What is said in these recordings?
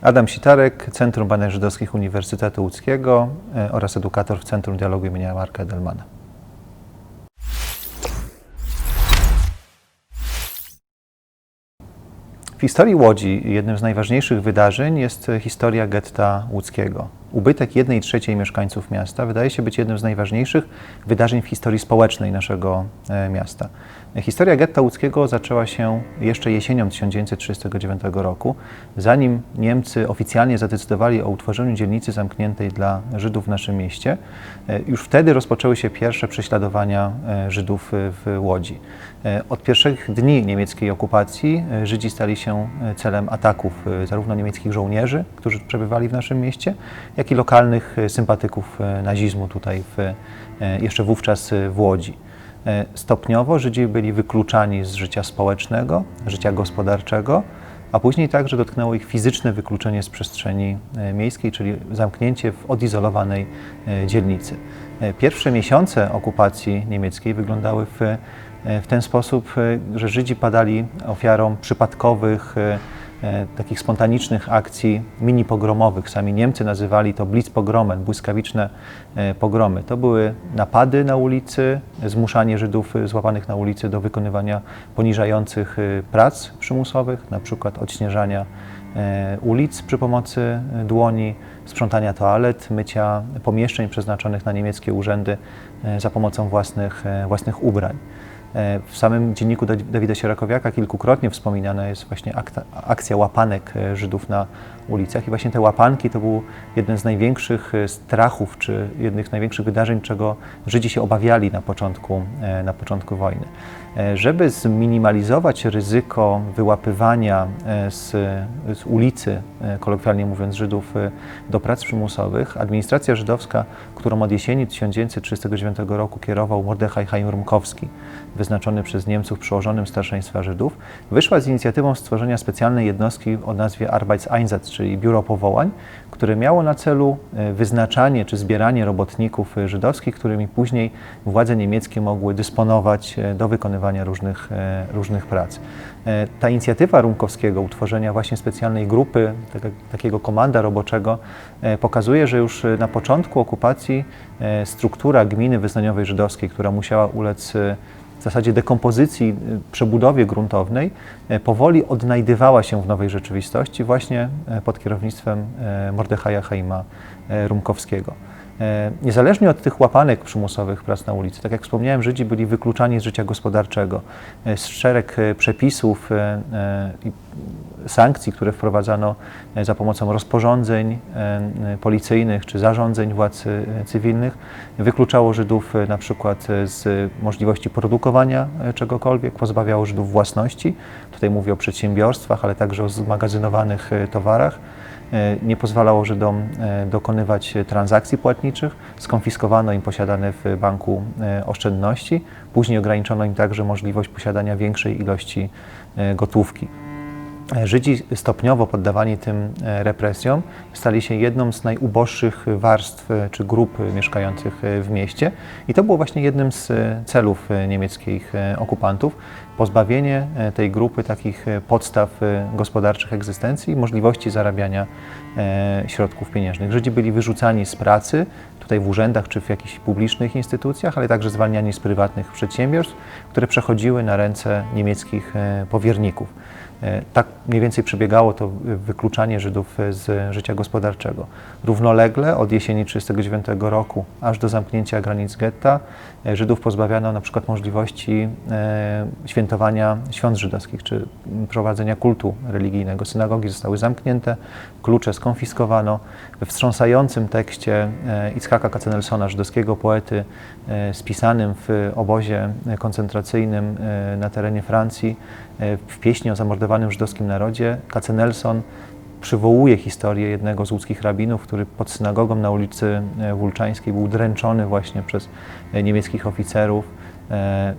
Adam Sitarek, Centrum Badań Żydowskich Uniwersytetu Łódzkiego oraz edukator w Centrum Dialogu imienia Marka Edelmana. W historii Łodzi jednym z najważniejszych wydarzeń jest historia getta łódzkiego. Ubytek 1/3 mieszkańców miasta wydaje się być jednym z najważniejszych wydarzeń w historii społecznej naszego miasta. Historia getta łódzkiego zaczęła się jeszcze jesienią 1939 roku, zanim Niemcy oficjalnie zadecydowali o utworzeniu dzielnicy zamkniętej dla Żydów w naszym mieście. Już wtedy rozpoczęły się pierwsze prześladowania Żydów w Łodzi. Od pierwszych dni niemieckiej okupacji Żydzi stali się celem ataków zarówno niemieckich żołnierzy, którzy przebywali w naszym mieście, jak i lokalnych sympatyków nazizmu tutaj jeszcze wówczas w Łodzi. Stopniowo Żydzi byli wykluczani z życia społecznego, życia gospodarczego, a później także dotknęło ich fizyczne wykluczenie z przestrzeni miejskiej, czyli zamknięcie w odizolowanej dzielnicy. Pierwsze miesiące okupacji niemieckiej wyglądały w ten sposób, że Żydzi padali ofiarą przypadkowych, takich spontanicznych akcji mini-pogromowych. Sami Niemcy nazywali to Blitzpogromen, błyskawiczne pogromy. To były napady na ulicy, zmuszanie Żydów złapanych na ulicy do wykonywania poniżających prac przymusowych, na przykład odśnieżania ulic przy pomocy dłoni, sprzątania toalet, mycia pomieszczeń przeznaczonych na niemieckie urzędy za pomocą własnych ubrań. W samym dzienniku Dawida Sierakowiaka kilkukrotnie wspominana jest właśnie akcja łapanek Żydów na ulicach i właśnie te łapanki to był jeden z największych strachów, czy jednych z największych wydarzeń, czego Żydzi się obawiali na początku wojny. Żeby zminimalizować ryzyko wyłapywania z ulicy, kolokwialnie mówiąc, Żydów do prac przymusowych, administracja żydowska, którą od jesieni 1939 roku kierował Mordechaj Chaim Rumkowski, wyznaczony przez Niemców przełożonym Starszeństwa Żydów, wyszła z inicjatywą stworzenia specjalnej jednostki o nazwie Arbeitseinsatz, czyli Biuro Powołań, które miało na celu wyznaczanie czy zbieranie robotników żydowskich, którymi później władze niemieckie mogły dysponować do wykonywania różnych prac. Ta inicjatywa Rumkowskiego, utworzenia właśnie specjalnej grupy, takiego komanda roboczego, pokazuje, że już na początku okupacji struktura gminy wyznaniowej żydowskiej, która musiała ulec w zasadzie dekompozycji, przebudowie gruntownej, powoli odnajdywała się w nowej rzeczywistości właśnie pod kierownictwem Mordechaja Chaima Rumkowskiego. Niezależnie od tych łapanek przymusowych prac na ulicy, tak jak wspomniałem, Żydzi byli wykluczani z życia gospodarczego. Szereg przepisów i sankcji, które wprowadzano za pomocą rozporządzeń policyjnych czy zarządzeń władz cywilnych, wykluczało Żydów na przykład z możliwości produkowania czegokolwiek, pozbawiało Żydów własności. Tutaj mówię o przedsiębiorstwach, ale także o zmagazynowanych towarach. Nie pozwalało Żydom dokonywać transakcji płatniczych, skonfiskowano im posiadane w banku oszczędności, później ograniczono im także możliwość posiadania większej ilości gotówki. Żydzi stopniowo poddawani tym represjom stali się jedną z najuboższych warstw czy grup mieszkających w mieście i to było właśnie jednym z celów niemieckich okupantów, pozbawienie tej grupy takich podstaw gospodarczych egzystencji i możliwości zarabiania środków pieniężnych. Żydzi byli wyrzucani z pracy, tutaj w urzędach czy w jakichś publicznych instytucjach, ale także zwalniani z prywatnych przedsiębiorstw, które przechodziły na ręce niemieckich powierników. Tak mniej więcej przebiegało to wykluczanie Żydów z życia gospodarczego. Równolegle od jesieni 1939 roku aż do zamknięcia granic getta Żydów pozbawiano na przykład możliwości świętowania świąt żydowskich czy prowadzenia kultu religijnego. Synagogi zostały zamknięte, klucze skonfiskowano. We wstrząsającym tekście Itzhaka Katzenelsona, żydowskiego poety spisanym w obozie koncentracyjnym na terenie Francji, w pieśni o zamordowanym żydowskim narodzie, Katzenelson przywołuje historię jednego z łódzkich rabinów, który pod synagogą na ulicy Wólczańskiej był dręczony właśnie przez niemieckich oficerów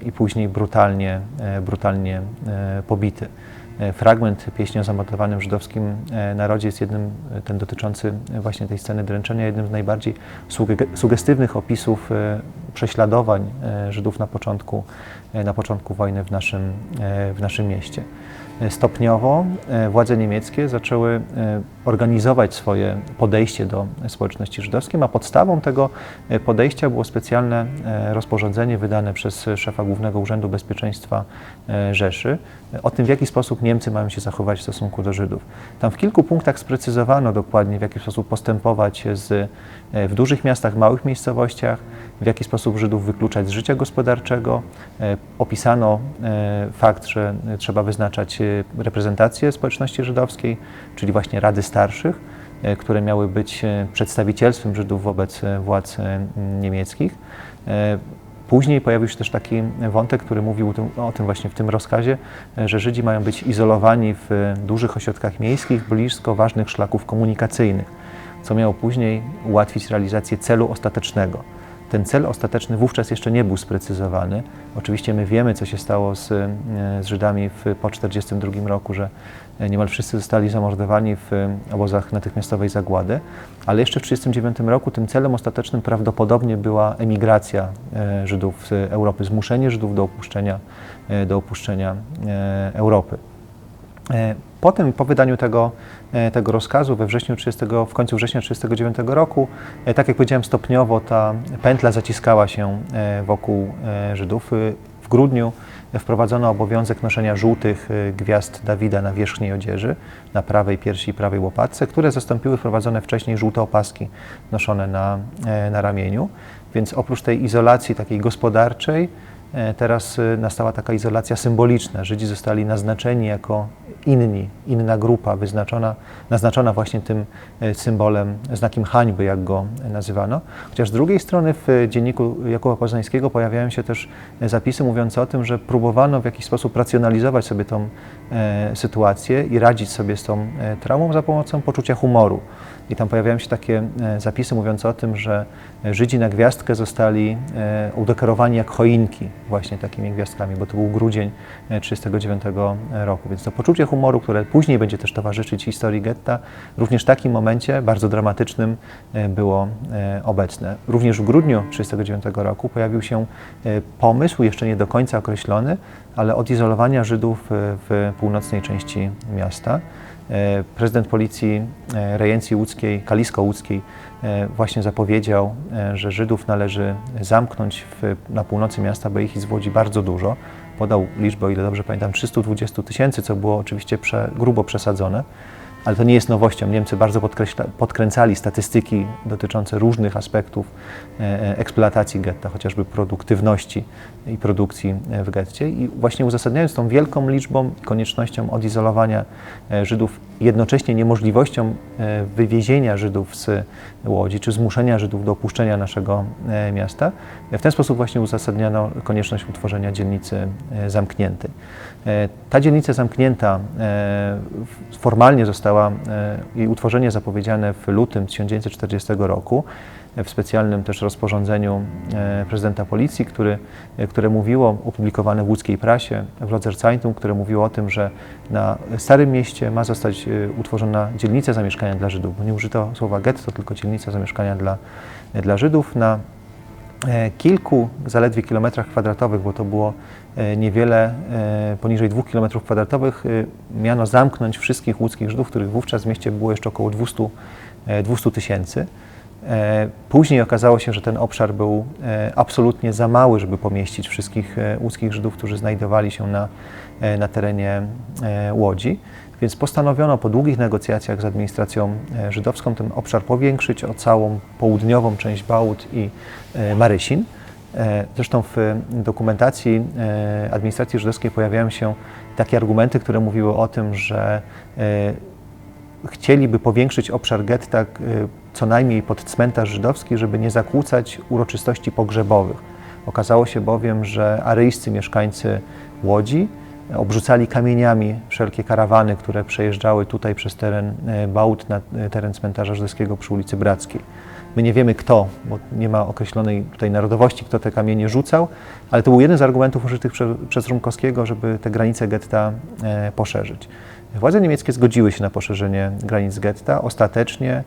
i później brutalnie pobity. Fragment pieśni o zamordowanym żydowskim narodzie jest jednym, ten dotyczący właśnie tej sceny dręczenia, jednym z najbardziej sugestywnych opisów prześladowań Żydów na początku wojny w naszym mieście. Stopniowo władze niemieckie zaczęły organizować swoje podejście do społeczności żydowskiej, a podstawą tego podejścia było specjalne rozporządzenie wydane przez szefa Głównego Urzędu Bezpieczeństwa Rzeszy o tym, w jaki sposób Niemcy mają się zachować w stosunku do Żydów. Tam w kilku punktach sprecyzowano dokładnie, w jaki sposób postępować w dużych miastach, w małych miejscowościach, w jaki sposób Żydów wykluczać z życia gospodarczego. Opisano fakt, że trzeba wyznaczać reprezentację społeczności żydowskiej, czyli właśnie Rady Starszych, które miały być przedstawicielstwem Żydów wobec władz niemieckich. Później pojawił się też taki wątek, który mówił o tym właśnie w tym rozkazie, że Żydzi mają być izolowani w dużych ośrodkach miejskich, blisko ważnych szlaków komunikacyjnych, co miało później ułatwić realizację celu ostatecznego. Ten cel ostateczny wówczas jeszcze nie był sprecyzowany. Oczywiście my wiemy, co się stało z Żydami po 1942 roku, że niemal wszyscy zostali zamordowani w obozach natychmiastowej zagłady, ale jeszcze w 1939 roku tym celem ostatecznym prawdopodobnie była emigracja Żydów z Europy, zmuszenie Żydów do opuszczenia Europy. Potem, po wydaniu tego rozkazu w końcu września 1939 roku, tak jak powiedziałem, stopniowo ta pętla zaciskała się wokół Żydów. W grudniu wprowadzono obowiązek noszenia żółtych gwiazd Dawida na wierzchniej odzieży, na prawej piersi i prawej łopatce, które zastąpiły wprowadzone wcześniej żółte opaski noszone na ramieniu. Więc oprócz tej izolacji takiej gospodarczej, teraz nastała taka izolacja symboliczna. Żydzi zostali naznaczeni jako inna grupa, naznaczona właśnie tym symbolem, znakiem hańby, jak go nazywano. Chociaż z drugiej strony w dzienniku Jakuba Poznańskiego pojawiają się też zapisy mówiące o tym, że próbowano w jakiś sposób racjonalizować sobie tą sytuację i radzić sobie z tą traumą za pomocą poczucia humoru. I tam pojawiają się takie zapisy mówiące o tym, że Żydzi na gwiazdkę zostali udekorowani jak choinki, właśnie takimi gwiazdkami, bo to był grudzień 1939 roku. Więc to poczucie humoru, które później będzie też towarzyszyć historii getta, również w takim momencie bardzo dramatycznym było obecne. Również w grudniu 1939 roku pojawił się pomysł, jeszcze nie do końca określony, ale odizolowania Żydów w północnej części miasta. Prezydent policji rejencji łódzkiej, Kalisko-Łódzkiej właśnie zapowiedział, że Żydów należy zamknąć na północy miasta, bo ich jest w Łodzi bardzo dużo. Podał liczbę, o ile dobrze pamiętam, 320 000, co było oczywiście grubo przesadzone. Ale to nie jest nowością. Niemcy bardzo podkręcali statystyki dotyczące różnych aspektów eksploatacji getta, chociażby produktywności i produkcji w getcie. I właśnie uzasadniając tą wielką liczbą i koniecznością odizolowania Żydów, jednocześnie niemożliwością wywiezienia Żydów z Łodzi, czy zmuszenia Żydów do opuszczenia naszego miasta, w ten sposób właśnie uzasadniano konieczność utworzenia dzielnicy zamkniętej. Ta dzielnica zamknięta formalnie została jej utworzenie zapowiedziane w lutym 1940 roku w specjalnym też rozporządzeniu prezydenta policji, które mówiło, opublikowane w łódzkiej prasie, w Lodzer Zeitung, które mówiło o tym, że na Starym Mieście ma zostać utworzona dzielnica zamieszkania dla Żydów. Bo nie użyto słowa getto, tylko dzielnica zamieszkania dla Żydów. Na kilku zaledwie kilometrach kwadratowych, bo to było niewiele poniżej 2 kilometrów kwadratowych, miano zamknąć wszystkich łódzkich Żydów, których wówczas w mieście było jeszcze około 200 000. Później okazało się, że ten obszar był absolutnie za mały, żeby pomieścić wszystkich łódzkich Żydów, którzy znajdowali się na terenie Łodzi. Więc postanowiono po długich negocjacjach z administracją żydowską ten obszar powiększyć o całą południową część Bałut i Marysin. Zresztą w dokumentacji administracji żydowskiej pojawiają się takie argumenty, które mówiły o tym, że chcieliby powiększyć obszar getta co najmniej pod cmentarz żydowski, żeby nie zakłócać uroczystości pogrzebowych. Okazało się bowiem, że aryjscy mieszkańcy Łodzi obrzucali kamieniami wszelkie karawany, które przejeżdżały tutaj przez teren Bałut na teren cmentarza żydowskiego przy ulicy Brackiej. My nie wiemy kto, bo nie ma określonej tutaj narodowości, kto te kamienie rzucał, ale to był jeden z argumentów użytych przez Rumkowskiego, żeby te granice getta poszerzyć. Władze niemieckie zgodziły się na poszerzenie granic getta. Ostatecznie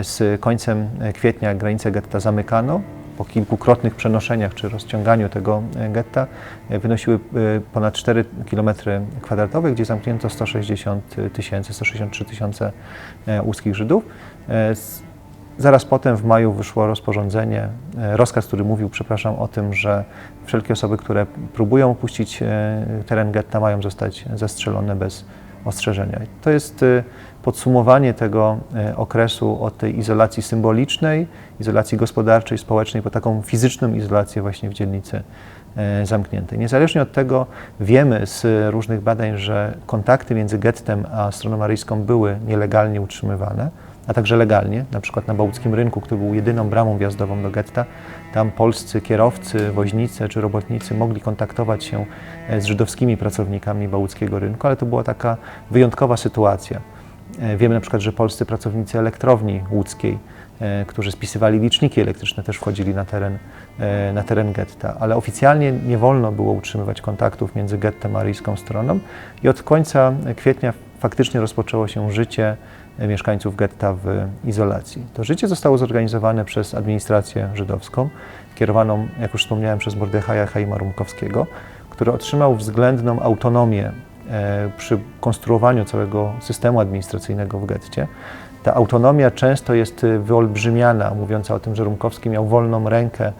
z końcem kwietnia granice getta zamykano po kilkukrotnych przenoszeniach czy rozciąganiu tego getta wynosiły ponad 4 km², gdzie zamknięto 163 tysiące łódzkich Żydów. Zaraz potem w maju wyszło rozporządzenie, rozkaz, który mówił, o tym, że wszelkie osoby, które próbują opuścić teren getta, mają zostać zastrzelone bez ostrzeżenia. To jest podsumowanie tego okresu od tej izolacji symbolicznej, izolacji gospodarczej, społecznej, po taką fizyczną izolację właśnie w dzielnicy zamkniętej. Niezależnie od tego wiemy z różnych badań, że kontakty między gettem a stroną aryjską były nielegalnie utrzymywane, a także legalnie, na przykład na Bałtyckim Rynku, który był jedyną bramą wjazdową do getta. Tam polscy kierowcy, woźnicy czy robotnicy mogli kontaktować się z żydowskimi pracownikami Bałtyckiego Rynku, ale to była taka wyjątkowa sytuacja. Wiemy na przykład, że polscy pracownicy elektrowni łódzkiej, którzy spisywali liczniki elektryczne, też wchodzili na teren getta, ale oficjalnie nie wolno było utrzymywać kontaktów między gettem a aryjską stroną i od końca kwietnia faktycznie rozpoczęło się życie mieszkańców getta w izolacji. To życie zostało zorganizowane przez administrację żydowską, kierowaną, jak już wspomniałem, przez Mordechaja Chaima Rumkowskiego, który otrzymał względną autonomię przy konstruowaniu całego systemu administracyjnego w getcie. Ta autonomia często jest wyolbrzymiana, mówiąca o tym, że Rumkowski miał wolną rękę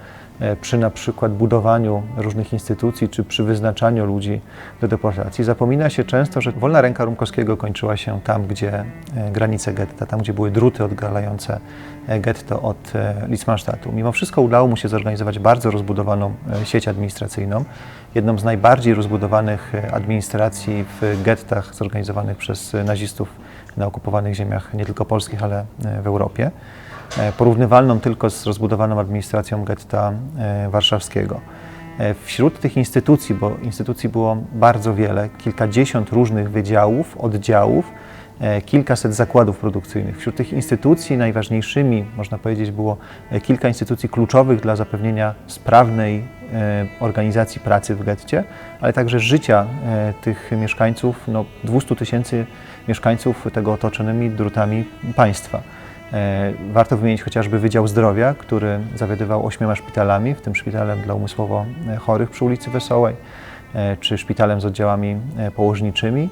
przy na przykład budowaniu różnych instytucji czy przy wyznaczaniu ludzi do deportacji. Zapomina się często, że wolna ręka Rumkowskiego kończyła się tam, gdzie granice getta, tam, gdzie były druty odgalające getto od Litzmannstadtu. Mimo wszystko udało mu się zorganizować bardzo rozbudowaną sieć administracyjną. Jedną z najbardziej rozbudowanych administracji w gettach zorganizowanych przez nazistów na okupowanych ziemiach nie tylko polskich, ale w Europie. Porównywalną tylko z rozbudowaną administracją getta warszawskiego. Wśród tych instytucji, bo instytucji było bardzo wiele, kilkadziesiąt różnych wydziałów, oddziałów, kilkaset zakładów produkcyjnych. Wśród tych instytucji najważniejszymi, można powiedzieć, było kilka instytucji kluczowych dla zapewnienia sprawnej organizacji pracy w getcie, ale także życia tych mieszkańców, 200 tysięcy mieszkańców tego otoczonymi drutami państwa. Warto wymienić chociażby Wydział Zdrowia, który zawiadywał 8 szpitalami, w tym szpitalem dla umysłowo chorych przy ulicy Wesołej, czy szpitalem z oddziałami położniczymi,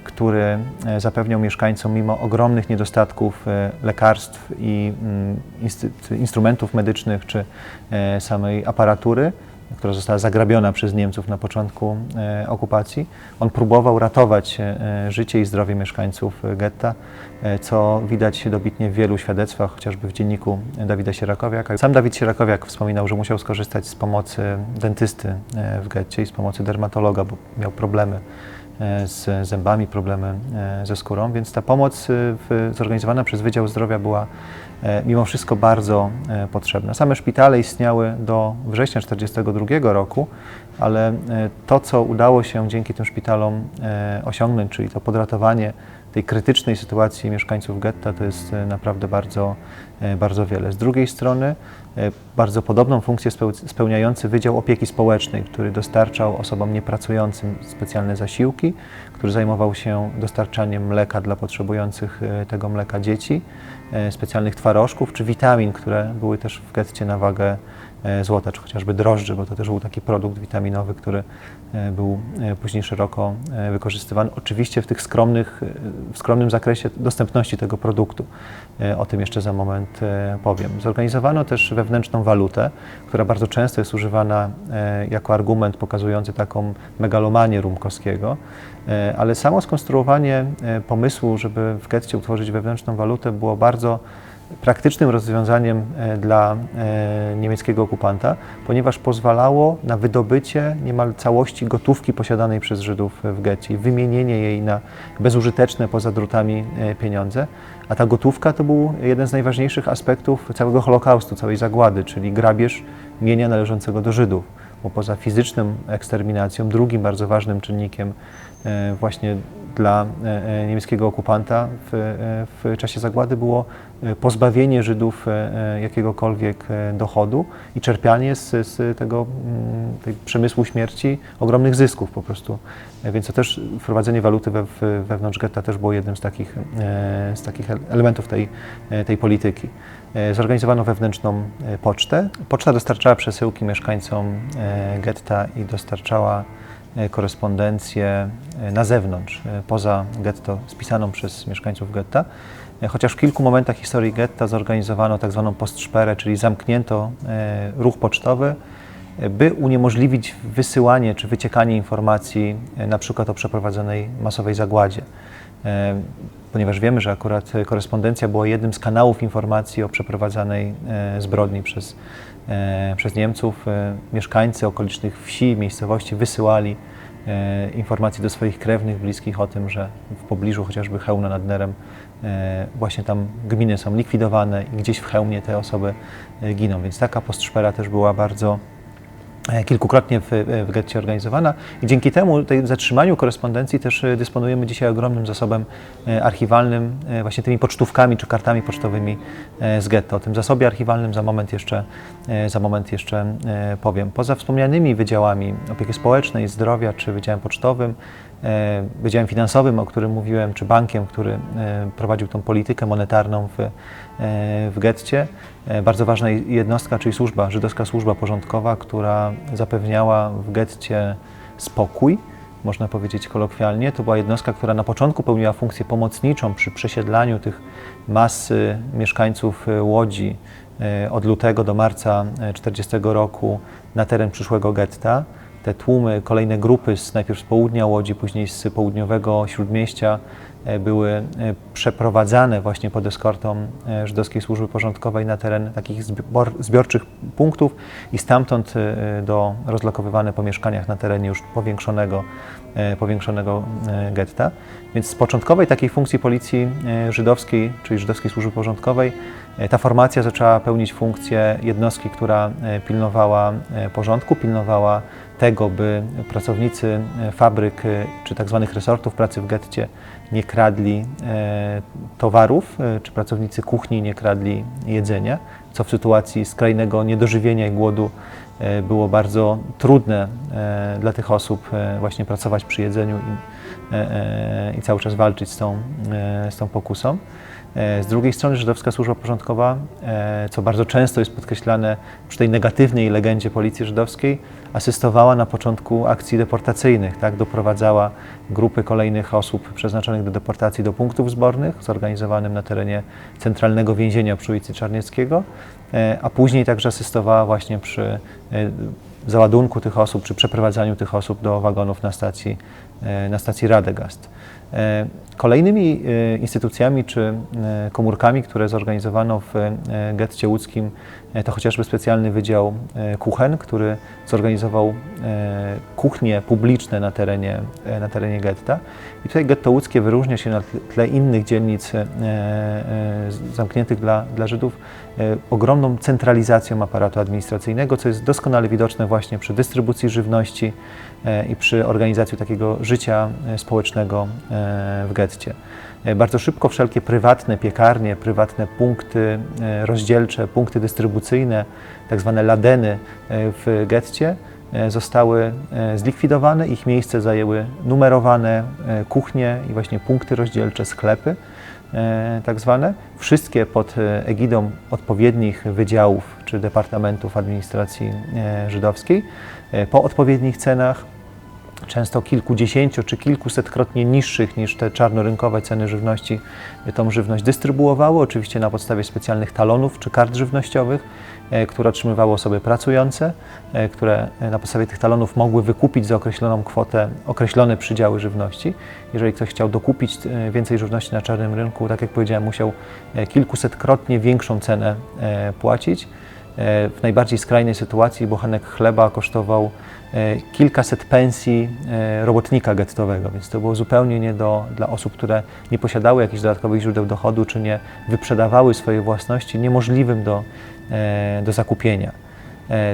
który zapewniał mieszkańcom mimo ogromnych niedostatków lekarstw i instrumentów medycznych, czy samej aparatury, która została zagrabiona przez Niemców na początku okupacji. On próbował ratować życie i zdrowie mieszkańców getta, co widać dobitnie w wielu świadectwach, chociażby w dzienniku Dawida Sierakowiaka. Sam Dawid Sierakowiak wspominał, że musiał skorzystać z pomocy dentysty w getcie i z pomocy dermatologa, bo miał problemy z zębami, problemy ze skórą, więc ta pomoc zorganizowana przez Wydział Zdrowia była mimo wszystko bardzo potrzebna. Same szpitale istniały do września 1942 roku, ale to, co udało się dzięki tym szpitalom osiągnąć, czyli to podratowanie tej krytycznej sytuacji mieszkańców getta, to jest naprawdę bardzo wiele. Z drugiej strony bardzo podobną funkcję spełniający Wydział Opieki Społecznej, który dostarczał osobom niepracującym specjalne zasiłki, który zajmował się dostarczaniem mleka dla potrzebujących tego mleka dzieci, specjalnych twarożków czy witamin, które były też w getcie na wagę złota, czy chociażby drożdży, bo to też był taki produkt witaminowy, który był później szeroko wykorzystywany. Oczywiście w skromnym zakresie dostępności tego produktu. O tym jeszcze za moment powiem. Zorganizowano też wewnętrzną walutę, która bardzo często jest używana jako argument pokazujący taką megalomanię Rumkowskiego, ale samo skonstruowanie pomysłu, żeby w getcie utworzyć wewnętrzną walutę, było bardzo praktycznym rozwiązaniem dla niemieckiego okupanta, ponieważ pozwalało na wydobycie niemal całości gotówki posiadanej przez Żydów w getcie i wymienienie jej na bezużyteczne poza drutami pieniądze. A ta gotówka to był jeden z najważniejszych aspektów całego Holokaustu, całej zagłady, czyli grabież mienia należącego do Żydów. Bo poza fizyczną eksterminacją, drugim bardzo ważnym czynnikiem właśnie dla niemieckiego okupanta w czasie zagłady było pozbawienie Żydów jakiegokolwiek dochodu i czerpianie z tego przemysłu śmierci ogromnych zysków po prostu. Więc to też wprowadzenie waluty wewnątrz getta też było jednym z takich elementów tej polityki. Zorganizowano wewnętrzną pocztę. Poczta dostarczała przesyłki mieszkańcom getta i dostarczała korespondencję na zewnątrz, poza getto, spisaną przez mieszkańców getta. Chociaż w kilku momentach historii getta zorganizowano tak zwaną postsperrę, czyli zamknięto ruch pocztowy, by uniemożliwić wysyłanie czy wyciekanie informacji na przykład o przeprowadzonej masowej zagładzie. Ponieważ wiemy, że akurat korespondencja była jednym z kanałów informacji o przeprowadzanej zbrodni przez Niemców, mieszkańcy okolicznych wsi, miejscowości wysyłali informacje do swoich krewnych, bliskich o tym, że w pobliżu chociażby Chełmna nad Nerem właśnie tam gminy są likwidowane i gdzieś w Chełmnie te osoby giną. Więc taka postsperra też była bardzo kilkukrotnie w getcie organizowana i dzięki temu, tej zatrzymaniu korespondencji też dysponujemy dzisiaj ogromnym zasobem archiwalnym, właśnie tymi pocztówkami czy kartami pocztowymi z getta. O tym zasobie archiwalnym za moment jeszcze powiem. Poza wspomnianymi wydziałami opieki społecznej, zdrowia czy wydziałem pocztowym, wydziałem finansowym, o którym mówiłem, czy bankiem, który prowadził tą politykę monetarną w getcie. Bardzo ważna jednostka, czyli żydowska służba porządkowa, która zapewniała w getcie spokój, można powiedzieć kolokwialnie. To była jednostka, która na początku pełniła funkcję pomocniczą przy przesiedlaniu tych mas mieszkańców Łodzi od lutego do marca 1940 roku na teren przyszłego getta. Te tłumy, kolejne grupy, najpierw z południa Łodzi, później z południowego Śródmieścia, były przeprowadzane właśnie pod eskortą żydowskiej służby porządkowej na teren takich zbiorczych punktów i stamtąd rozlokowywane po mieszkaniach na terenie już powiększonego getta. Więc z początkowej takiej funkcji policji żydowskiej, czyli żydowskiej służby porządkowej, ta formacja zaczęła pełnić funkcję jednostki, która pilnowała porządku, pilnowała tego, by pracownicy fabryk czy tak zwanych resortów pracy w getcie nie kradli towarów, czy pracownicy kuchni nie kradli jedzenia, co w sytuacji skrajnego niedożywienia i głodu było bardzo trudne dla tych osób właśnie pracować przy jedzeniu i cały czas walczyć z tą pokusą. Z drugiej strony żydowska służba porządkowa, co bardzo często jest podkreślane przy tej negatywnej legendzie policji żydowskiej, asystowała na początku akcji deportacyjnych, tak? Doprowadzała grupy kolejnych osób przeznaczonych do deportacji do punktów zbornych, zorganizowanym na terenie centralnego więzienia przy ulicy Czarnieckiego, a później także asystowała właśnie przy załadunku tych osób, czy przeprowadzaniu tych osób do wagonów na stacji Radegast. Kolejnymi instytucjami czy komórkami, które zorganizowano w getcie łódzkim, to chociażby specjalny wydział kuchen, który zorganizował kuchnie publiczne na terenie getta. I tutaj getto łódzkie wyróżnia się na tle innych dzielnic zamkniętych dla Żydów ogromną centralizacją aparatu administracyjnego, co jest doskonale widoczne właśnie przy dystrybucji żywności i przy organizacji takiego życia społecznego w getcie. Bardzo szybko wszelkie prywatne piekarnie, prywatne punkty rozdzielcze, punkty dystrybucyjne, tak zwane ladeny w getcie zostały zlikwidowane. Ich miejsce zajęły numerowane kuchnie i właśnie punkty rozdzielcze, sklepy tak zwane. Wszystkie pod egidą odpowiednich wydziałów czy departamentów administracji żydowskiej po odpowiednich cenach, często kilkudziesięcio czy kilkusetkrotnie niższych niż te czarnorynkowe ceny żywności, tą żywność dystrybuowały, oczywiście na podstawie specjalnych talonów czy kart żywnościowych, które otrzymywały osoby pracujące, które na podstawie tych talonów mogły wykupić za określoną kwotę określone przydziały żywności. Jeżeli ktoś chciał dokupić więcej żywności na czarnym rynku, tak jak powiedziałem, musiał kilkusetkrotnie większą cenę płacić. W najbardziej skrajnej sytuacji bochenek chleba kosztował kilkaset pensji robotnika gettowego, więc to było zupełnie nie dla osób, które nie posiadały jakichś dodatkowych źródeł dochodu, czy nie wyprzedawały swojej własności, niemożliwym do zakupienia.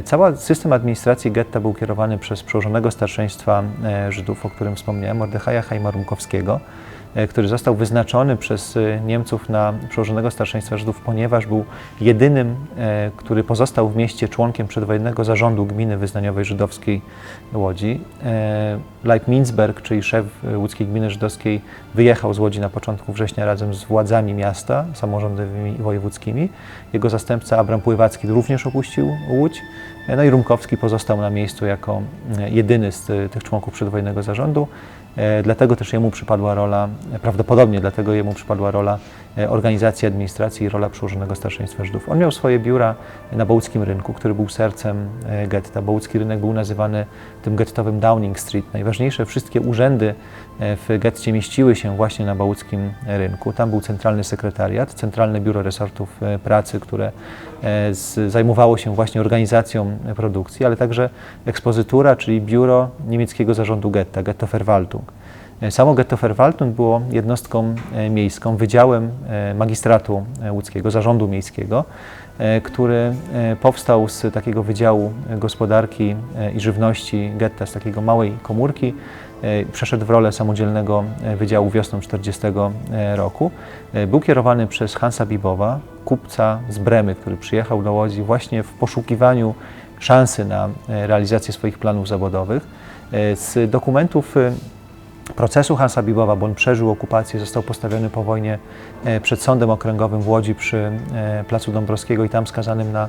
Cały system administracji getta był kierowany przez przełożonego starszeństwa Żydów, o którym wspomniałem, Mordechaja Chaima Rumkowskiego, który został wyznaczony przez Niemców na przełożonego starszeństwa Żydów, ponieważ był jedynym, który pozostał w mieście członkiem przedwojennego zarządu gminy wyznaniowej żydowskiej Łodzi. Leib Minzberg, czyli szef łódzkiej gminy żydowskiej, wyjechał z Łodzi na początku września razem z władzami miasta, samorządowymi i wojewódzkimi. Jego zastępca Abram Pływacki również opuścił Łódź. No i Rumkowski pozostał na miejscu jako jedyny z tych członków przedwojennego zarządu. Dlatego też jemu przypadła rola, prawdopodobnie dlatego jemu przypadła rola organizacji administracji i rola przełożonego starszeństwa Żydów. On miał swoje biura na Bołockim Rynku, który był sercem getta. Bołocki Rynek był nazywany tym gettowym Downing Street. Najważniejsze wszystkie urzędy w getcie mieściły się właśnie na Bołockim Rynku. Tam był centralny sekretariat, centralne biuro resortów pracy, które zajmowało się właśnie organizacją produkcji, ale także ekspozytura, czyli biuro niemieckiego zarządu getta, Gettoverwaltung. Samo Gettoverwaltung było jednostką miejską, wydziałem magistratu łódzkiego, zarządu miejskiego, który powstał z takiego wydziału gospodarki i żywności getta, z takiej małej komórki. Przeszedł w rolę samodzielnego wydziału wiosną 1940 roku. Był kierowany przez Hansa Bibowa, kupca z Bremy, który przyjechał do Łodzi właśnie w poszukiwaniu szansy na realizację swoich planów zawodowych. Z dokumentów procesu Hansa Bibowa, bo on przeżył okupację, został postawiony po wojnie przed Sądem Okręgowym w Łodzi przy Placu Dąbrowskiego i tam skazanym na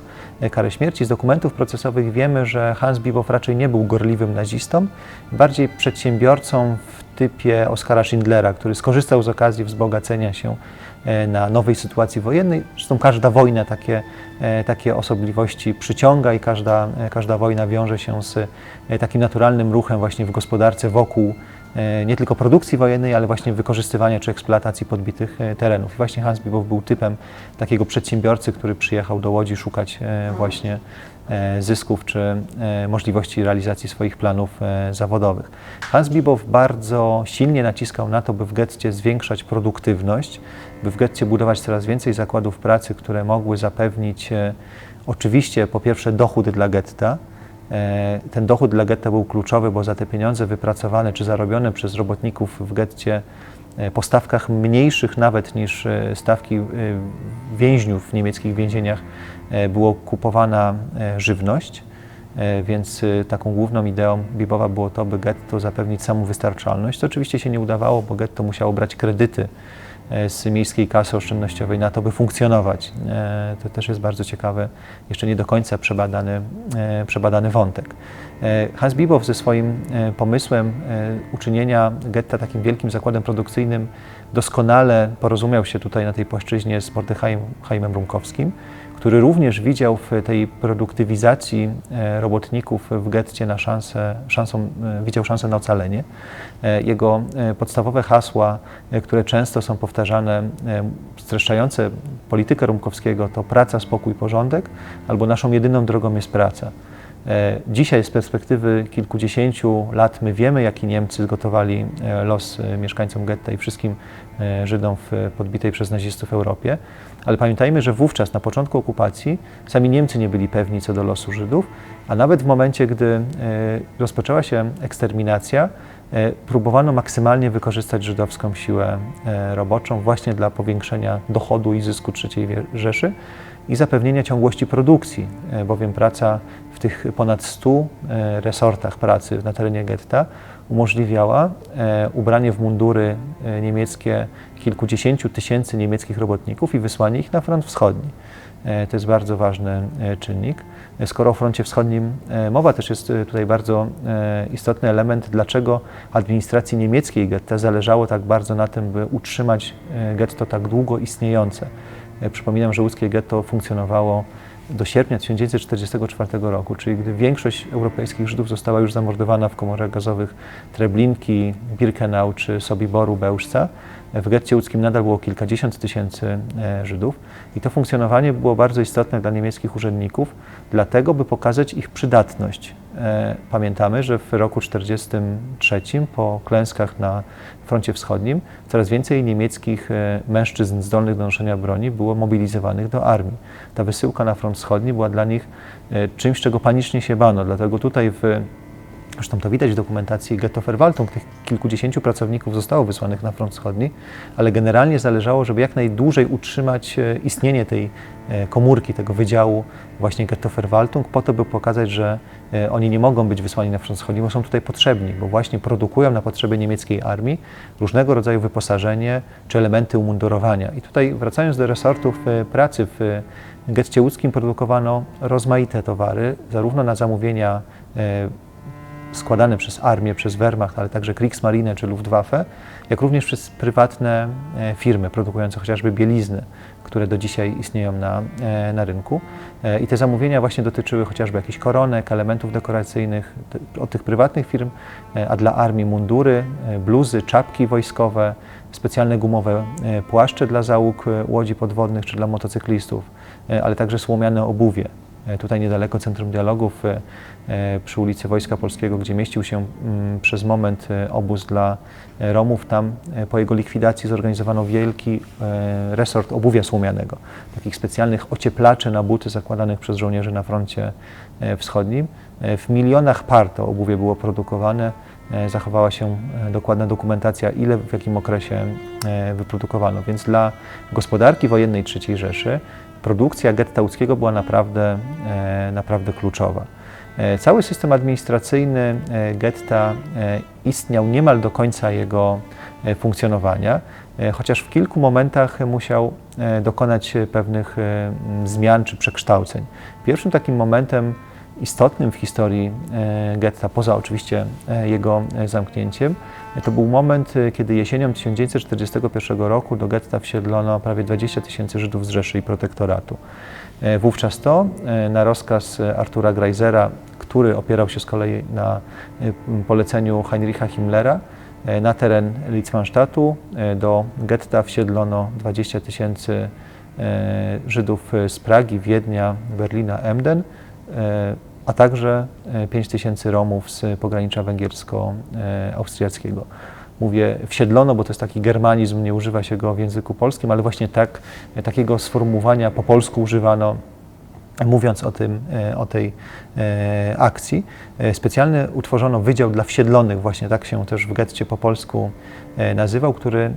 karę śmierci. Z dokumentów procesowych wiemy, że Hans Bibow raczej nie był gorliwym nazistą, bardziej przedsiębiorcą w typie Oskara Schindlera, który skorzystał z okazji wzbogacenia się na nowej sytuacji wojennej. Zresztą każda wojna takie osobliwości przyciąga i każda wojna wiąże się z takim naturalnym ruchem właśnie w gospodarce wokół nie tylko produkcji wojennej, ale właśnie wykorzystywania czy eksploatacji podbitych terenów. I właśnie Hans Bibow był typem takiego przedsiębiorcy, który przyjechał do Łodzi szukać właśnie zysków czy możliwości realizacji swoich planów zawodowych. Hans Bibow bardzo silnie naciskał na to, by w getcie zwiększać produktywność, by w getcie budować coraz więcej zakładów pracy, które mogły zapewnić oczywiście po pierwsze dochód dla getta. Ten dochód dla getta był kluczowy, bo za te pieniądze wypracowane czy zarobione przez robotników w getcie po stawkach mniejszych nawet niż stawki więźniów w niemieckich więzieniach było kupowana żywność, więc taką główną ideą Bibowa było to, by getto zapewnić samowystarczalność. To oczywiście się nie udawało, bo getto musiało brać kredyty z miejskiej kasy oszczędnościowej na to, by funkcjonować. To też jest bardzo ciekawy, jeszcze nie do końca przebadany wątek. Hans Bibow ze swoim pomysłem uczynienia getta takim wielkim zakładem produkcyjnym doskonale porozumiał się tutaj na tej płaszczyźnie z Mordechajem Chaimem Rumkowskim, który również widział w tej produktywizacji robotników w getcie widział szansę na ocalenie. Jego podstawowe hasła, które często są powtarzane, streszczające politykę Rumkowskiego, to praca, spokój, porządek, albo naszą jedyną drogą jest praca. Dzisiaj z perspektywy kilkudziesięciu lat my wiemy, jaki Niemcy zgotowali los mieszkańcom getta i wszystkim Żydom w podbitej przez nazistów Europie, ale pamiętajmy, że wówczas na początku okupacji sami Niemcy nie byli pewni co do losu Żydów, a nawet w momencie, gdy rozpoczęła się eksterminacja, próbowano maksymalnie wykorzystać żydowską siłę roboczą właśnie dla powiększenia dochodu i zysku III Rzeszy i zapewnienia ciągłości produkcji, bowiem praca w tych ponad 100 resortach pracy na terenie getta umożliwiała ubranie w mundury niemieckie kilkudziesięciu tysięcy niemieckich robotników i wysłanie ich na front wschodni. To jest bardzo ważny czynnik. Skoro o froncie wschodnim mowa, też jest tutaj bardzo istotny element, dlaczego administracji niemieckiej getta zależało tak bardzo na tym, by utrzymać getto tak długo istniejące. Przypominam, że łódzkie getto funkcjonowało do sierpnia 1944 roku, czyli gdy większość europejskich Żydów została już zamordowana w komorach gazowych Treblinki, Birkenau czy Sobiboru, Bełżca, w getcie łódzkim nadal było kilkadziesiąt tysięcy Żydów i to funkcjonowanie było bardzo istotne dla niemieckich urzędników, dlatego by pokazać ich przydatność pamiętamy, że w roku 1943 po klęskach na froncie wschodnim coraz więcej niemieckich mężczyzn zdolnych do noszenia broni było mobilizowanych do armii. Ta wysyłka na front wschodni była dla nich czymś, czego panicznie się bano. Dlatego tutaj zresztą to widać w dokumentacji Gettoverwaltung, tych kilkudziesięciu pracowników zostało wysłanych na front wschodni, ale generalnie zależało, żeby jak najdłużej utrzymać istnienie tej komórki, tego wydziału właśnie Gettoverwaltung, po to, by pokazać, że oni nie mogą być wysłani na front wschodni, bo są tutaj potrzebni, bo właśnie produkują na potrzeby niemieckiej armii różnego rodzaju wyposażenie czy elementy umundurowania. I tutaj wracając do resortów pracy w getcie łódzkim produkowano rozmaite towary, zarówno na zamówienia składane przez armię, przez Wehrmacht, ale także Kriegsmarine czy Luftwaffe, jak również przez prywatne firmy produkujące chociażby bielizny, które do dzisiaj istnieją na rynku. I te zamówienia właśnie dotyczyły chociażby jakichś koronek, elementów dekoracyjnych od tych prywatnych firm, a dla armii mundury, bluzy, czapki wojskowe, specjalne gumowe płaszcze dla załóg łodzi podwodnych czy dla motocyklistów, ale także słomiane obuwie. Tutaj niedaleko Centrum Dialogów przy ulicy Wojska Polskiego, gdzie mieścił się przez moment obóz dla Romów, tam po jego likwidacji zorganizowano wielki resort obuwia słomianego, takich specjalnych ocieplaczy na buty zakładanych przez żołnierzy na froncie wschodnim. W milionach par to obuwie było produkowane, zachowała się dokładna dokumentacja, ile w jakim okresie wyprodukowano, więc dla gospodarki wojennej III Rzeszy produkcja getta łódzkiego była naprawdę kluczowa. Cały system administracyjny getta istniał niemal do końca jego funkcjonowania, chociaż w kilku momentach musiał dokonać pewnych zmian czy przekształceń. Pierwszym takim momentem istotnym w historii getta, poza oczywiście jego zamknięciem, to był moment, kiedy jesienią 1941 roku do getta wsiedlono prawie 20 000 Żydów z Rzeszy i Protektoratu. Wówczas to na rozkaz Artura Greisera, który opierał się z kolei na poleceniu Heinricha Himmlera, na teren Litzmannstadtu do getta wsiedlono 20 000 Żydów z Pragi, Wiednia, Berlina, Emden, a także 5 000 Romów z pogranicza węgiersko-austriackiego. Mówię wsiedlono, bo to jest taki germanizm, nie używa się go w języku polskim, ale właśnie takiego sformułowania po polsku używano, mówiąc o tej akcji. Specjalnie utworzono Wydział dla Wsiedlonych, właśnie tak się też w getcie po polsku nazywał, który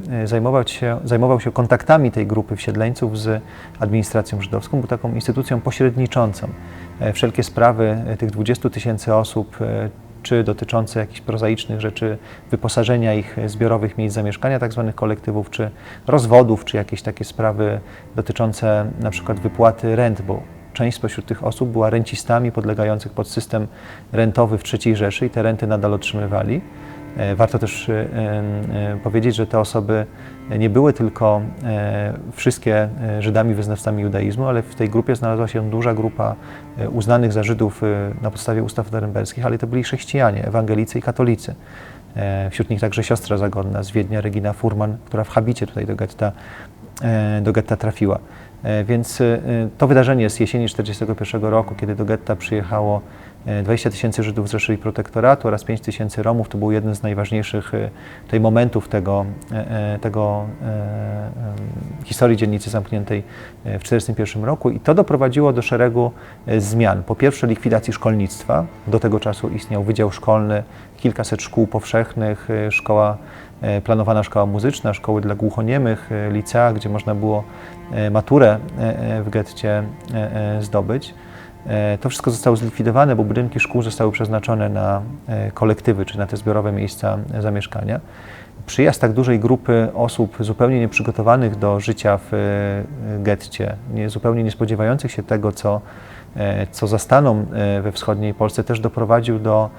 zajmował się kontaktami tej grupy wsiedleńców z administracją żydowską, był taką instytucją pośredniczącą. Wszelkie sprawy tych 20 000 osób, czy dotyczące jakichś prozaicznych rzeczy, wyposażenia ich zbiorowych miejsc zamieszkania, tak zwanych kolektywów, czy rozwodów, czy jakieś takie sprawy dotyczące na przykład wypłaty rent, bo część spośród tych osób była rencistami podlegających pod system rentowy w III Rzeszy i te renty nadal otrzymywali. Warto też powiedzieć, że te osoby nie były tylko wszystkie Żydami wyznawcami judaizmu, ale w tej grupie znalazła się duża grupa uznanych za Żydów na podstawie ustaw norymberskich, ale to byli chrześcijanie, ewangelicy i katolicy. Wśród nich także siostra zagodna z Wiednia, Regina Furman, która w habicie tutaj do getta trafiła. Więc to wydarzenie z jesieni 1941 roku, kiedy do getta przyjechało 20 000 Żydów z Rzeszy i Protektoratu oraz 5 000 Romów, to był jeden z najważniejszych tutaj momentów tego historii dzielnicy zamkniętej w 1941 roku i to doprowadziło do szeregu zmian. Po pierwsze likwidacji szkolnictwa, do tego czasu istniał wydział szkolny, kilkaset szkół powszechnych, planowana szkoła muzyczna, szkoły dla głuchoniemych, licea, gdzie można było maturę w getcie zdobyć. To wszystko zostało zlikwidowane, bo budynki szkół zostały przeznaczone na kolektywy, czy na te zbiorowe miejsca zamieszkania. Przyjazd tak dużej grupy osób zupełnie nieprzygotowanych do życia w getcie, zupełnie nie spodziewających się tego, co zastaną we wschodniej Polsce, też doprowadził do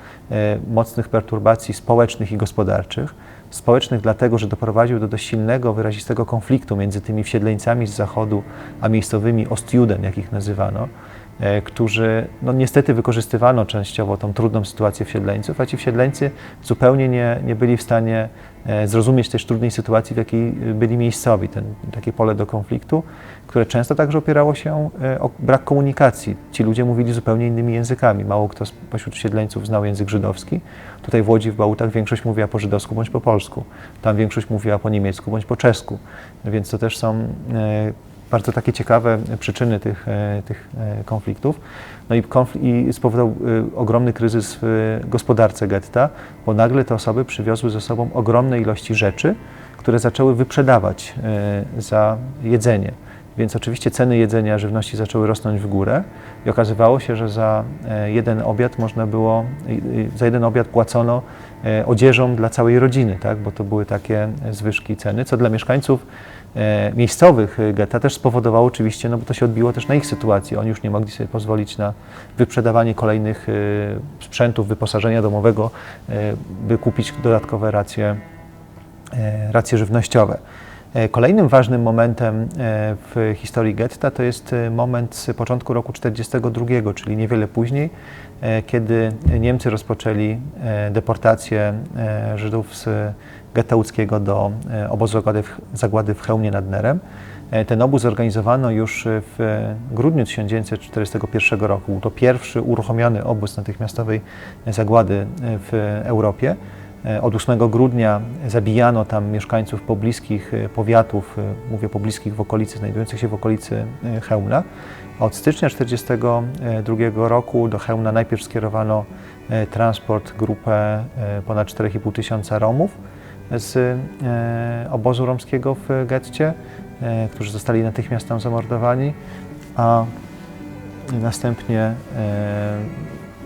mocnych perturbacji społecznych i gospodarczych. Społecznych dlatego, że doprowadził do dość silnego, wyrazistego konfliktu między tymi wsiedleńcami z zachodu, a miejscowymi Ostjuden, jak ich nazywano. którzy no, niestety wykorzystywano częściowo tą trudną sytuację wsiedleńców, a ci wsiedleńcy zupełnie nie byli w stanie zrozumieć też trudnej sytuacji, w jakiej byli miejscowi, takie pole do konfliktu, które często także opierało się o brak komunikacji. Ci ludzie mówili zupełnie innymi językami. Mało kto spośród wsiedleńców znał język żydowski. Tutaj w Łodzi, w Bałutach większość mówiła po żydowsku bądź po polsku. Tam większość mówiła po niemiecku bądź po czesku. Więc to też są bardzo takie ciekawe przyczyny tych konfliktów. No i spowodował ogromny kryzys w gospodarce getta, bo nagle te osoby przywiozły ze sobą ogromne ilości rzeczy, które zaczęły wyprzedawać za jedzenie. Więc oczywiście ceny jedzenia, żywności zaczęły rosnąć w górę i okazywało się, że za jeden obiad płacono odzieżą dla całej rodziny, tak? Bo to były takie zwyżki ceny, co dla mieszkańców miejscowych getta też spowodowało oczywiście, no bo to się odbiło też na ich sytuacji. Oni już nie mogli sobie pozwolić na wyprzedawanie kolejnych sprzętów, wyposażenia domowego, by kupić dodatkowe racje żywnościowe. Kolejnym ważnym momentem w historii getta to jest moment z początku roku 1942, czyli niewiele później, kiedy Niemcy rozpoczęli deportację Żydów z getta łódzkiego do obozu zagłady w Chełmie nad Nerem. Ten obóz zorganizowano już w grudniu 1941 roku. Był to pierwszy uruchomiony obóz natychmiastowej zagłady w Europie. Od 8 grudnia zabijano tam mieszkańców pobliskich powiatów, mówię pobliskich w okolicy, znajdujących się w okolicy Chełmna. Od stycznia 1942 roku do Chełmna najpierw skierowano transport, grupę ponad 4,5 tysiąca Romów z obozu romskiego w getcie, którzy zostali natychmiast tam zamordowani, a następnie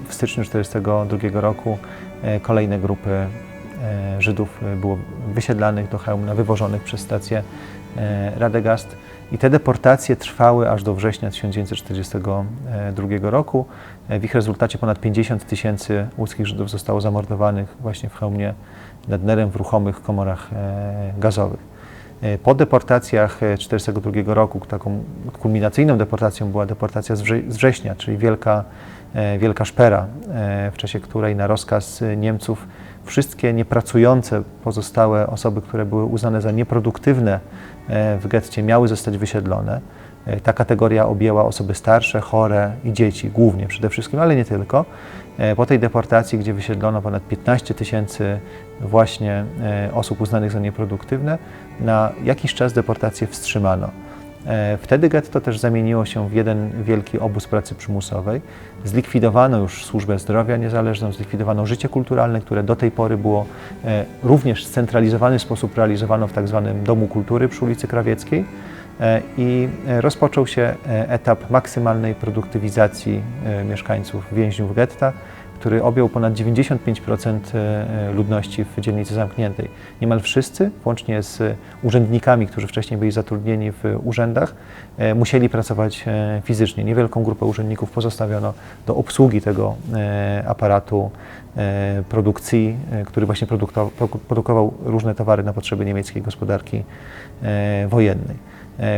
w styczniu 1942 roku kolejne grupy Żydów było wysiedlanych do Chełmna, wywożonych przez stację Radegast. I te deportacje trwały aż do września 1942 roku. W ich rezultacie ponad 50 tysięcy łódzkich Żydów zostało zamordowanych właśnie w Chełmie nad Nerem w ruchomych komorach gazowych. Po deportacjach 1942 roku, taką kulminacyjną deportacją była deportacja z września, czyli wielka szpera, w czasie której na rozkaz Niemców wszystkie niepracujące pozostałe osoby, które były uznane za nieproduktywne w getcie, miały zostać wysiedlone. Ta kategoria objęła osoby starsze, chore i dzieci głównie przede wszystkim, ale nie tylko. Po tej deportacji, gdzie wysiedlono ponad 15 tysięcy właśnie osób uznanych za nieproduktywne, na jakiś czas deportację wstrzymano. Wtedy getto też zamieniło się w jeden wielki obóz pracy przymusowej. Zlikwidowano już służbę zdrowia niezależną, zlikwidowano życie kulturalne, które do tej pory było również w scentralizowany sposób realizowano w tak zwanym Domu Kultury przy ulicy Krawieckiej i rozpoczął się etap maksymalnej produktywizacji mieszkańców, więźniów getta, który objął ponad 95% ludności w dzielnicy zamkniętej. Niemal wszyscy, włącznie z urzędnikami, którzy wcześniej byli zatrudnieni w urzędach, musieli pracować fizycznie. Niewielką grupę urzędników pozostawiono do obsługi tego aparatu produkcji, który właśnie produkował różne towary na potrzeby niemieckiej gospodarki wojennej.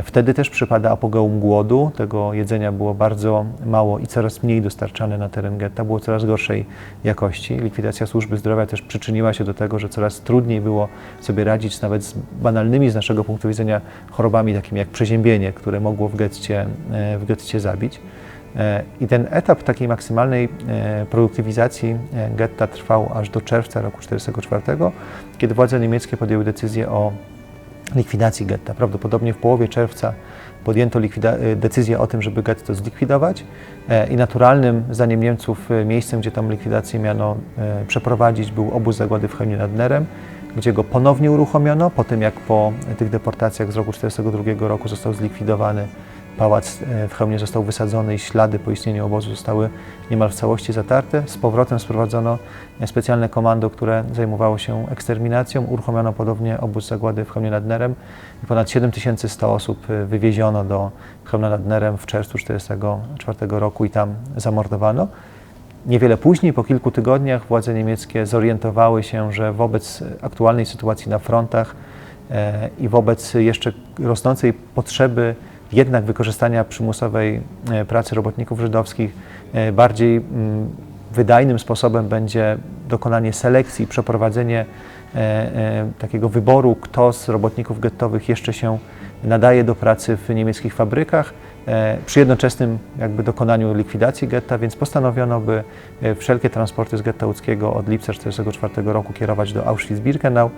Wtedy też przypada apogeum głodu. Tego jedzenia było bardzo mało i coraz mniej dostarczane na teren getta, było coraz gorszej jakości. Likwidacja służby zdrowia też przyczyniła się do tego, że coraz trudniej było sobie radzić nawet z banalnymi z naszego punktu widzenia chorobami, takimi jak przeziębienie, które mogło w getcie zabić. I ten etap takiej maksymalnej produktywizacji getta trwał aż do czerwca roku 1944, kiedy władze niemieckie podjęły decyzję o likwidacji getta. Prawdopodobnie w połowie czerwca podjęto decyzję o tym, żeby getto zlikwidować i naturalnym, zdaniem Niemców, miejscem, gdzie tę likwidację miano przeprowadzić, był obóz zagłady w Chełmie nad Nerem, gdzie go ponownie uruchomiono, po tym jak po tych deportacjach z roku 1942 roku został zlikwidowany. Pałac w Chełmie został wysadzony i ślady po istnieniu obozu zostały niemal w całości zatarte. Z powrotem sprowadzono specjalne komando, które zajmowało się eksterminacją. Uruchomiono podobnie obóz zagłady w Chełmie nad Nerem i ponad 7100 osób wywieziono do Chełmna nad Nerem w czerwcu 1944 roku i tam zamordowano. Niewiele później, po kilku tygodniach, władze niemieckie zorientowały się, że wobec aktualnej sytuacji na frontach i wobec jeszcze rosnącej potrzeby jednak wykorzystania przymusowej pracy robotników żydowskich. Bardziej wydajnym sposobem będzie dokonanie selekcji, przeprowadzenie takiego wyboru, kto z robotników gettowych jeszcze się nadaje do pracy w niemieckich fabrykach, przy jednoczesnym jakby dokonaniu likwidacji getta, więc postanowiono, by wszelkie transporty z getta łódzkiego od lipca 1944 roku kierować do Auschwitz-Birkenau,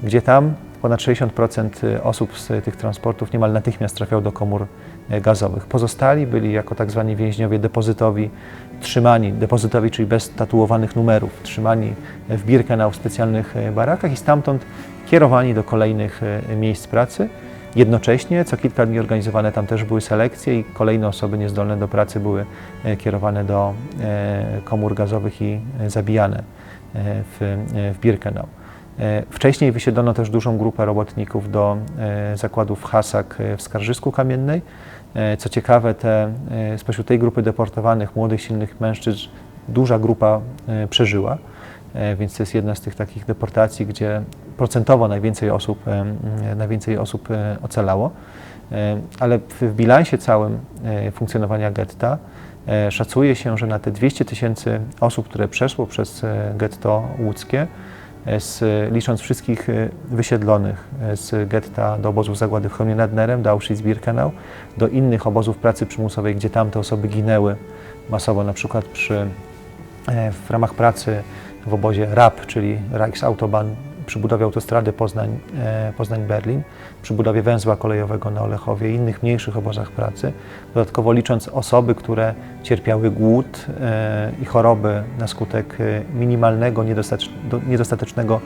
gdzie tam ponad 60% osób z tych transportów niemal natychmiast trafiało do komór gazowych. Pozostali byli jako tak zwani więźniowie depozytowi trzymani, czyli bez tatuowanych numerów, trzymani w Birkenau w specjalnych barakach i stamtąd kierowani do kolejnych miejsc pracy. Jednocześnie co kilka dni organizowane tam też były selekcje i kolejne osoby niezdolne do pracy były kierowane do komór gazowych i zabijane w Birkenau. Wcześniej wysiedlono też dużą grupę robotników do zakładów Hasak w Skarżysku Kamiennej. Co ciekawe, spośród tej grupy deportowanych młodych, silnych mężczyzn duża grupa przeżyła, więc to jest jedna z tych takich deportacji, gdzie procentowo najwięcej osób ocalało. Ale w bilansie całym funkcjonowania getta szacuje się, że na te 200 000 osób, które przeszło przez getto łódzkie, licząc wszystkich wysiedlonych z getta do obozów zagłady w Chełmie nad Nerem, do Auschwitz-Birkenau, do innych obozów pracy przymusowej, gdzie tamte osoby ginęły masowo, na przykład w ramach pracy w obozie RAP, czyli Reichsautobahn, przy budowie autostrady Poznań-Berlin, przy budowie węzła kolejowego na Olechowie i innych mniejszych obozach pracy. Dodatkowo licząc osoby, które cierpiały głód i choroby na skutek minimalnego, niedostatecznego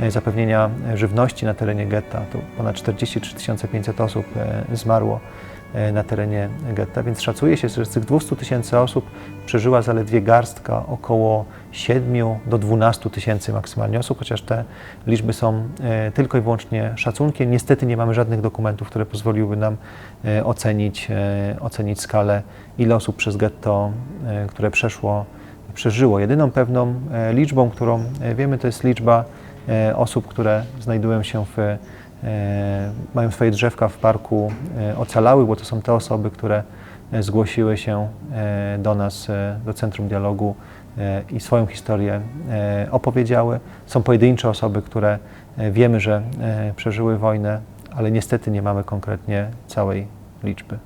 zapewnienia żywności na terenie getta, to ponad 43 500 osób zmarło na terenie getta, więc szacuje się, że z tych 200 000 osób przeżyła zaledwie garstka, około 7 do 12 000 maksymalnie osób, chociaż te liczby są tylko i wyłącznie szacunkiem. Niestety nie mamy żadnych dokumentów, które pozwoliłyby nam ocenić skalę, ile osób przez getto, które przeżyło. Jedyną pewną liczbą, którą wiemy, to jest liczba osób, które znajdują się mają swoje drzewka w parku ocalałych, bo to są te osoby, które zgłosiły się do nas, do Centrum Dialogu i swoją historię opowiedziały. Są pojedyncze osoby, które wiemy, że przeżyły wojnę, ale niestety nie mamy konkretnie całej liczby.